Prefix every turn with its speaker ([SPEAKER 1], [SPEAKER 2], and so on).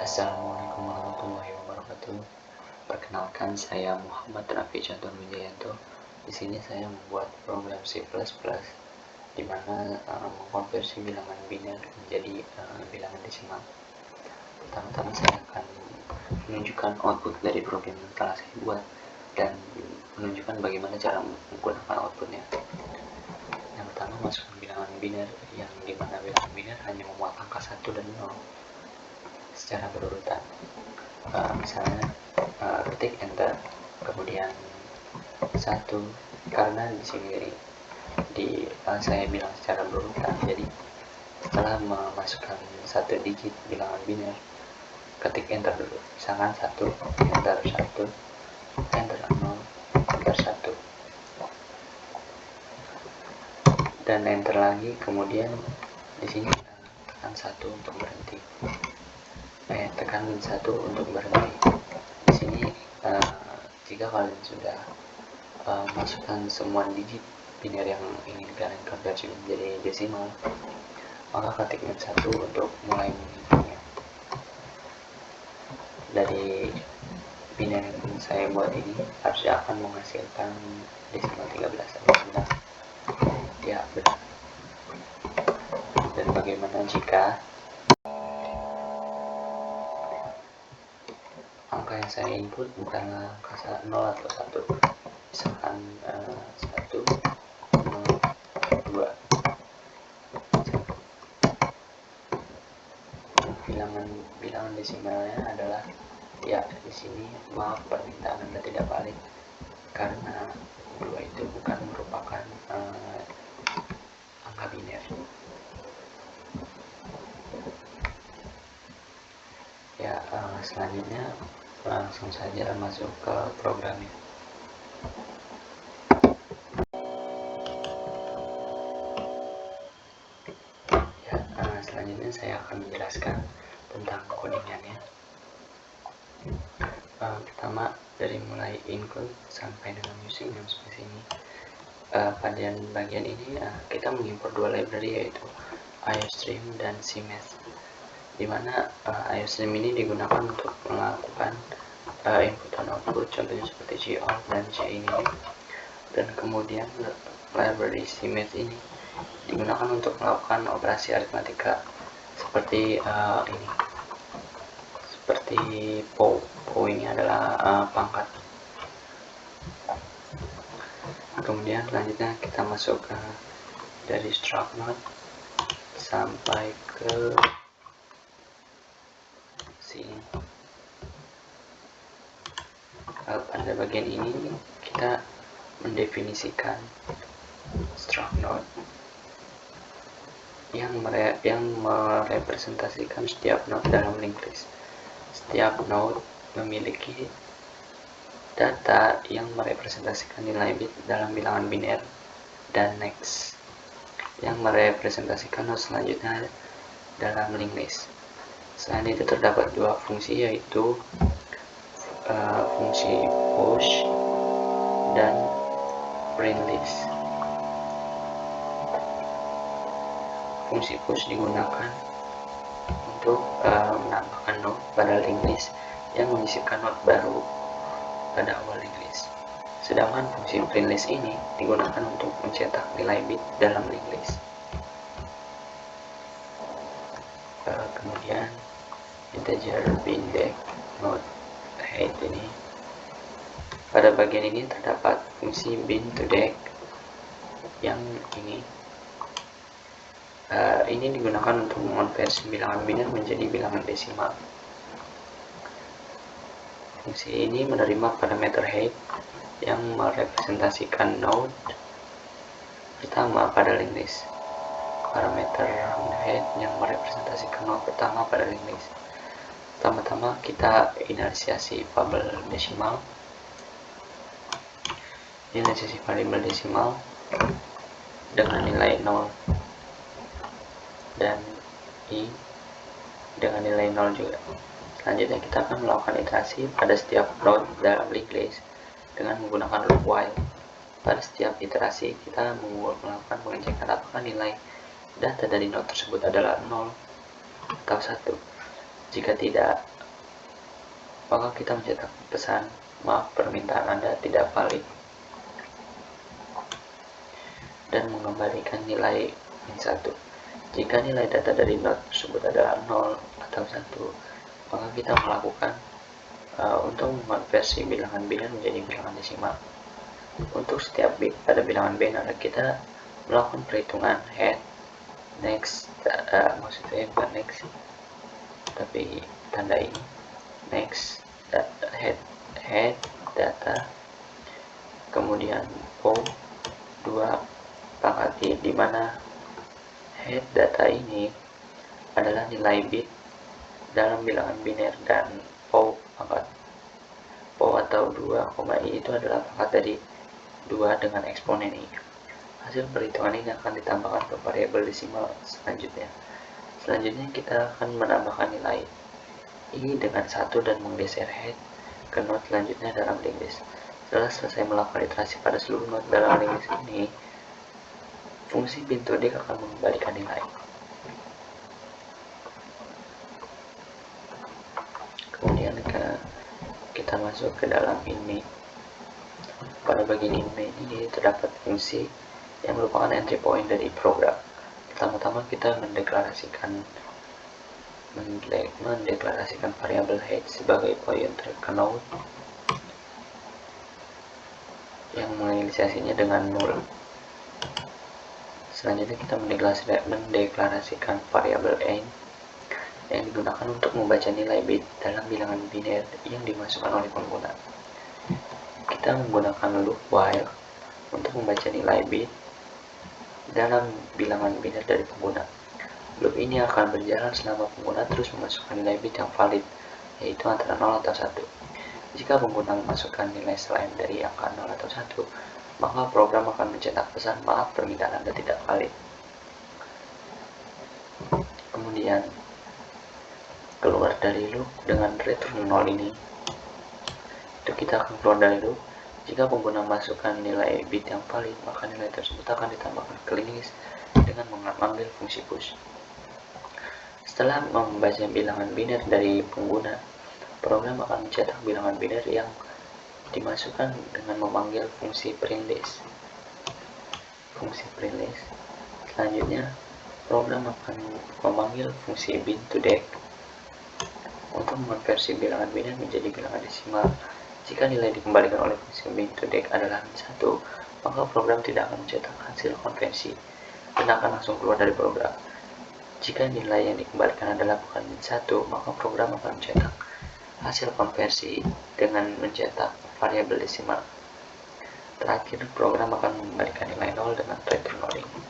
[SPEAKER 1] Assalamualaikum warahmatullahi wabarakatuh. Perkenalkan, saya Muhammad Rafi Cantur Wijayanto. Di sini saya membuat program C++ di mana mengkonversi bilangan biner menjadi bilangan desimal. Pertama-tama saya akan menunjukkan output dari program yang telah saya buat dan menunjukkan bagaimana cara menggunakan outputnya. Yang pertama, masukkan bilangan biner, yang dimana bilangan biner hanya memuat angka 1 dan 0 secara berurutan. Misalnya ketik enter, kemudian 1, karena di sini saya bilang secara berurutan, jadi setelah memasukkan 1 digit bilangan biner, ketik enter dulu. Misalkan 1, enter 1, enter 0, enter 1, dan enter lagi. Kemudian di sini tekan 1 untuk berhenti. Tekan 1 untuk berhenti. Di sini jika kalian sudah masukkan semua digit biner yang ingin kalian konversi menjadi desimal, maka ketik 1 untuk mulai menghitungnya. Dari biner yang saya buat ini harusnya akan menghasilkan desimal 13. Benar? Ya, benar. Dan bagaimana jika angka yang saya input bukanlah angka 0 atau 1, misalkan 1, 0, 2. Bilangan desimalnya adalah, ya, di sini maaf, permintaan Anda tidak valid karena 2 itu bukan merupakan angka biner. Ya, selanjutnya langsung saja masuk ke programnya. Ya, selanjutnya saya akan menjelaskan tentang codingannya. Pertama, dari mulai include sampai dengan using namespace ini. Pada bagian ini kita mengimpor 2 library, yaitu IOStream dan CMath, dimana IOStream ini digunakan untuk melakukan input dan output, contohnya seperti G-out dan G-ini. Dan kemudian library CMath ini digunakan untuk melakukan operasi aritmatika seperti ini, seperti POW. POW ini adalah pangkat. Kemudian selanjutnya kita masuk dari struct node sampai ke sini. Pada bagian ini kita mendefinisikan struct node yang merepresentasikan setiap node dalam linked list. Setiap node memiliki data yang merepresentasikan nilai bit dalam bilangan biner, dan next yang merepresentasikan node selanjutnya dalam linked list. Selain itu terdapat 2 fungsi, yaitu fungsi push dan print list. Fungsi push digunakan untuk menambahkan node pada linked list yang menyisipkan node baru pada awal linked list. Sedangkan fungsi print list ini digunakan untuk mencetak nilai bit dalam linked list. Kemudian integer bin_deck node height ini. Pada bagian ini terdapat fungsi bin_toDeck yang ini. Ini digunakan untuk mengonversi bilangan biner menjadi bilangan desimal. Fungsi ini menerima parameter height yang merepresentasikan node pertama pada linked list. Parameter height yang merepresentasikan node pertama pada linked list. Pertama-tama kita inisiasi variabel desimal. Inisiasi variabel desimal dengan nilai 0 dan i dengan nilai 0 juga. Selanjutnya kita akan melakukan iterasi pada setiap node dalam linked list dengan menggunakan loop while. Pada setiap iterasi kita melakukan pengecekan apakah nilai data dari node tersebut adalah 0 atau 1. Jika tidak, maka kita mencetak pesan, maaf permintaan Anda tidak valid, dan mengembalikan nilai -1. Jika nilai data dari not tersebut adalah 0 atau 1, maka kita melakukan untuk mengonversi bilangan biner menjadi bilangan desimal. Untuk setiap bit pada bilangan biner, kita melakukan perhitungan head, next, maksudnya bukan next, tapi tanda ini, next, head data, kemudian O 2 pangkat di mana head data ini adalah nilai bit dalam bilangan biner dan O atau 2, I itu adalah pangkat dari 2 dengan eksponen I. Hasil perhitungan ini akan ditambahkan ke variabel desimal selanjutnya. Selanjutnya kita akan menambahkan nilai I dengan 1 dan menggeser head ke not selanjutnya dalam linked list. Setelah selesai melakukan iterasi pada seluruh not dalam linked list ini, fungsi pintu D akan mengembalikan nilai. Kemudian kita masuk ke dalam inmain. Pada bagian inmain ini terdapat fungsi yang merupakan entry point dari program. Pertama-tama kita mendeklarasikan variabel head sebagai pointer ke node yang menginisiasinya dengan 0. Selanjutnya kita mendeklarasikan variabel end yang digunakan untuk membaca nilai bit dalam bilangan biner yang dimasukkan oleh pengguna. Kita menggunakan loop while untuk membaca nilai bit dalam bilangan biner dari pengguna. Loop ini akan berjalan selama pengguna terus memasukkan nilai bit yang valid, yaitu antara 0 atau 1. Jika pengguna memasukkan nilai selain dari angka 0 atau 1, maka program akan mencetak pesan maaf permintaan Anda tidak valid. Kemudian keluar dari loop dengan return 0 ini. Itu kita akan keluar dari loop. Jika pengguna masukkan nilai bit yang valid, maka nilai tersebut akan ditambahkan ke linked list dengan mengambil fungsi push. Setelah membaca bilangan biner dari pengguna, program akan mencetak bilangan biner yang dimasukkan dengan memanggil fungsi printlist. Selanjutnya, program akan memanggil fungsi bit2deck untuk mengonversi bilangan biner menjadi bilangan desimal. Jika nilai dikembalikan oleh fungsi bit2deck adalah -1, maka program tidak akan mencetak hasil konversi dan akan langsung keluar dari program. Jika nilai yang dikembalikan adalah bukan -1, maka program akan mencetak hasil konversi dengan mencetak variabel desimal. Terakhir, program akan mengembalikan nilai 0 dengan return 0 ini.